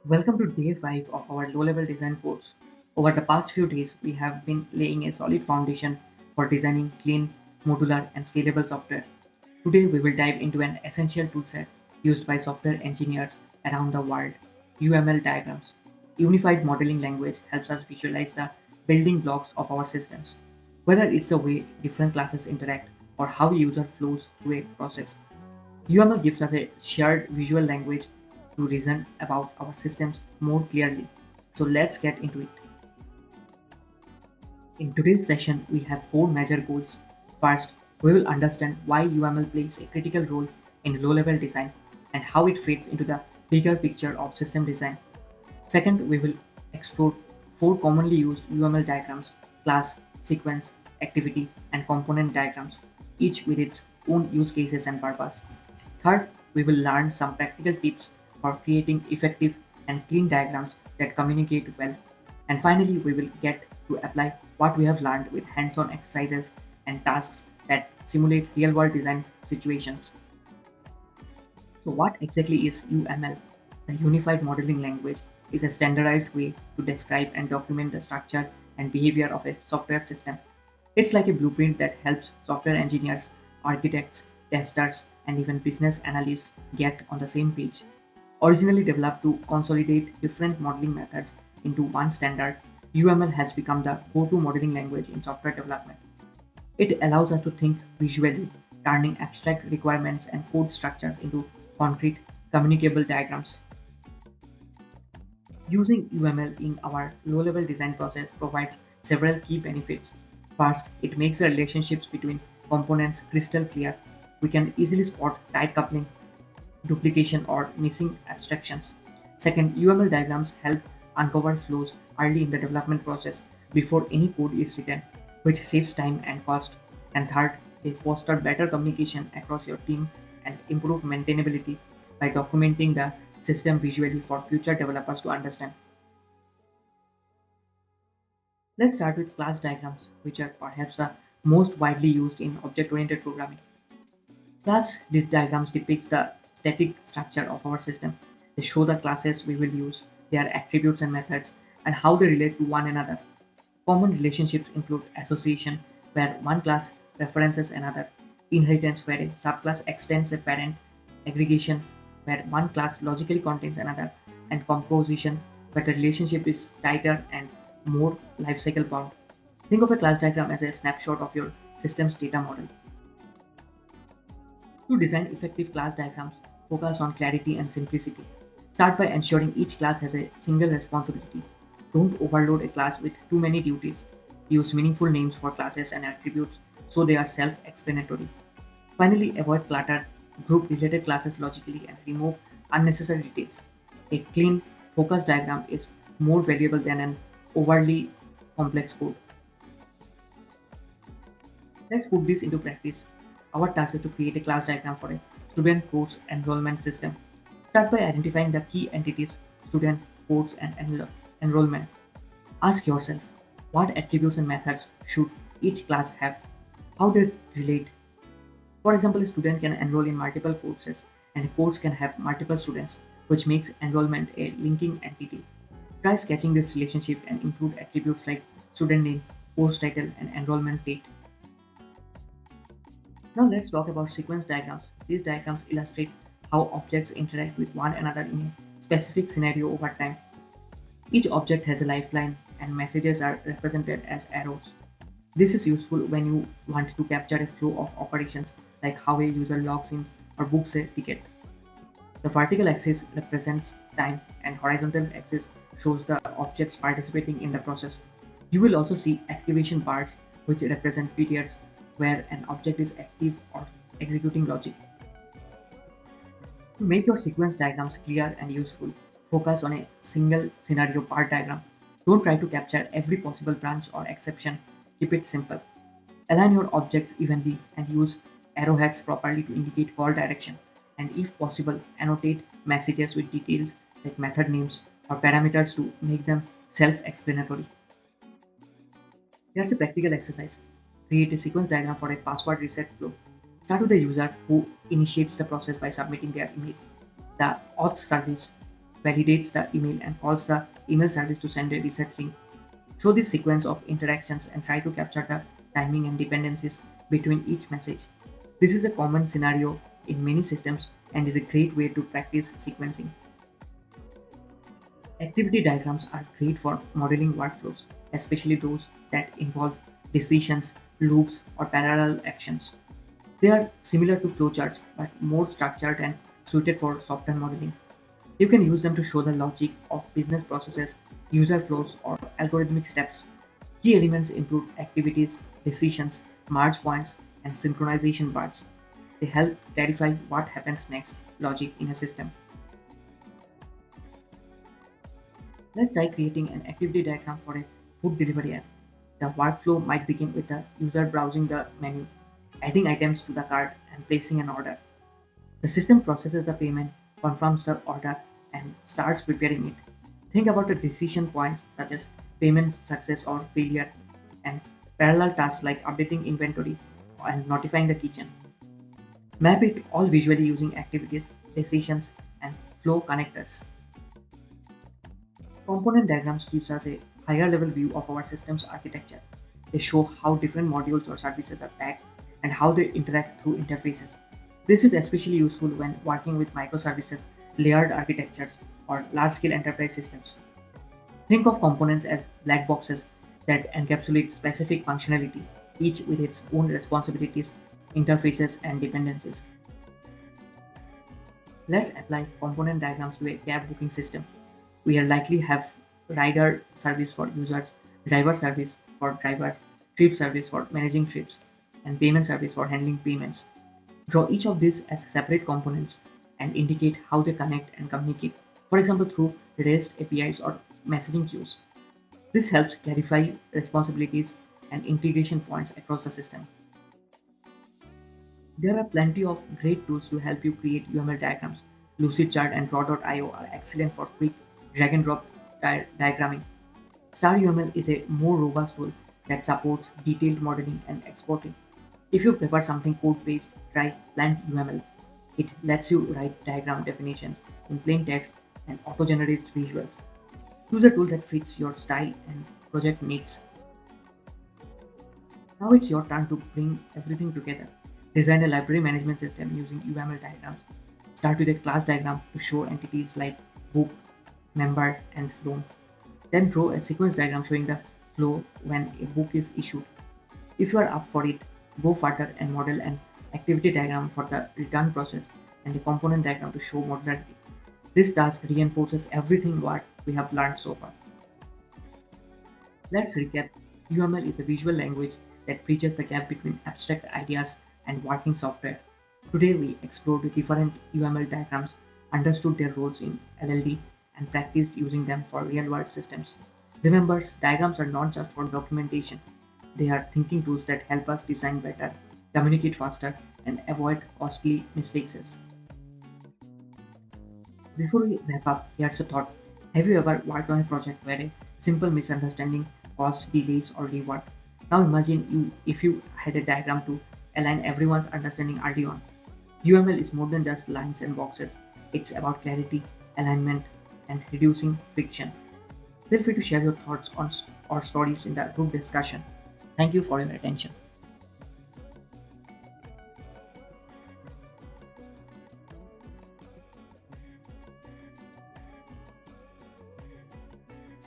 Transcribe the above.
Welcome to day 5 of our low-level design course. Over the past few days, we have been laying a solid foundation for designing clean, modular, and scalable software. Today, we will dive into an essential toolset used by software engineers around the world, UML diagrams. Unified modeling language helps us visualize the building blocks of our systems, whether it's the way different classes interact or how a user flows through a process. UML gives us a shared visual language to reason about our systems more clearly. So let's get into it. In today's session, we have four major goals. First, we will understand why UML plays a critical role in low-level design and how it fits into the bigger picture of system design. Second, we will explore four commonly used UML diagrams: class, sequence, activity, and component diagrams, each with its own use cases and purpose. Third, we will learn some practical tips for creating effective and clean diagrams that communicate well. And finally, we will get to apply what we have learned with hands-on exercises and tasks that simulate real-world design situations. So what exactly is UML? The Unified Modeling Language is a standardized way to describe and document the structure and behavior of a software system. It's like a blueprint that helps software engineers, architects, testers, and even business analysts get on the same page. Originally developed to consolidate different modeling methods into one standard, UML has become the go-to modeling language in software development. It allows us to think visually, turning abstract requirements and code structures into concrete, communicable diagrams. Using UML in our low-level design process provides several key benefits. First, it makes the relationships between components crystal clear. We can easily spot tight coupling, duplication, or missing abstractions. Second, UML diagrams help uncover flows early in the development process before any code is written, which saves time and cost. And third, they foster better communication across your team and improve maintainability by documenting the system visually for future developers to understand. Let's start with class diagrams, which are perhaps the most widely used in object-oriented programming. Class diagrams depicts the static structure of our system. They show the classes we will use, their attributes and methods, and how they relate to one another. Common relationships include association, where one class references another; inheritance, where a subclass extends a parent; aggregation, where one class logically contains another; and composition, where the relationship is tighter and more lifecycle bound. Think of a class diagram as a snapshot of your system's data model. To design effective class diagrams, focus on clarity and simplicity. Start by ensuring each class has a single responsibility. Don't overload a class with too many duties. Use meaningful names for classes and attributes so they are self-explanatory. Finally, avoid clutter, group related classes logically, and remove unnecessary details. A clean, focused diagram is more valuable than an overly complex code. Let's put this into practice. Our task is to create a class diagram for a student course enrollment system. Start by identifying the key entities: student, course, and enrollment. Ask yourself, what attributes and methods should each class have? How they relate? For example, a student can enroll in multiple courses, and a course can have multiple students, which makes enrollment a linking entity. Try sketching this relationship and include attributes like student name, course title, and enrollment date. Now let's talk about sequence diagrams. These diagrams illustrate how objects interact with one another in a specific scenario over time. Each object has a lifeline, and messages are represented as arrows. This is useful when you want to capture a flow of operations, like how a user logs in or books a ticket. The vertical axis represents time, and horizontal axis shows the objects participating in the process. You will also see activation bars, which represent periods where an object is active or executing logic. To make your sequence diagrams clear and useful, focus on a single scenario bar diagram. Don't try to capture every possible branch or exception. Keep it simple. Align your objects evenly and use arrowheads properly to indicate call direction. And if possible, annotate messages with details like method names or parameters to make them self-explanatory. Here's a practical exercise. Create a sequence diagram for a password reset flow. Start with the user who initiates the process by submitting their email. The auth service validates the email, and calls the email service to send a reset link. Show this sequence of interactions and try to capture the timing and dependencies between each message. This is a common scenario in many systems and is a great way to practice sequencing. Activity diagrams are great for modeling workflows, especially those that involve decisions, loops, or parallel actions. They are similar to flowcharts but more structured and suited for software modeling. You can use them to show the logic of business processes, user flows, or algorithmic steps. Key elements include activities, decisions, merge points, and synchronization bars. They help clarify what happens next logic in a system. Let's try creating an activity diagram for a food delivery app. The workflow might begin with the user browsing the menu, adding items to the cart, and placing an order. The system processes the payment, confirms the order, and starts preparing it. Think about the decision points such as payment success or failure, and parallel tasks like updating inventory and notifying the kitchen. Map it all visually using activities, decisions, and flow connectors. Component diagrams gives us a higher level view of our system's architecture. They show how different modules or services are packed and how they interact through interfaces. This is especially useful when working with microservices, layered architectures, or large-scale enterprise systems. Think of components as black boxes that encapsulate specific functionality, each with its own responsibilities, interfaces, and dependencies. Let's apply component diagrams to a cab booking system. We are likely have rider service for users, driver service for drivers, trip service for managing trips, and payment service for handling payments. Draw each of these as separate components and indicate how they connect and communicate, for example through REST APIs or messaging queues. This helps clarify responsibilities and integration points across the system. There are plenty of great tools to help you create UML diagrams. Lucidchart and Draw.io are excellent for quick drag and drop diagramming. StarUML is a more robust tool that supports detailed modeling and exporting. If you prefer something code-based, try PlantUML. It lets you write diagram definitions in plain text and auto-generates visuals. Choose a tool that fits your style and project needs. Now it's your turn to bring everything together. Design a library management system using UML diagrams. Start with a class diagram to show entities like book, member, and loan. Then draw a sequence diagram showing the flow when a book is issued. If you are up for it, go further and model an activity diagram for the return process and a component diagram to show modularity. This task reinforces everything what we have learned so far. Let's recap. UML is a visual language that bridges the gap between abstract ideas and working software. Today we explored the different UML diagrams, understood their roles in LLD, and practiced using them for real-world systems. Remember, diagrams are not just for documentation. They are thinking tools that help us design better, communicate faster, and avoid costly mistakes. Before we wrap up, here's a thought. Have you ever worked on a project where a simple misunderstanding caused delays or rework? Now imagine if you had a diagram to align everyone's understanding early on. UML is more than just lines and boxes. It's about clarity, alignment, and reducing friction. Feel free to share your thoughts on or stories in the group discussion. Thank you for your attention.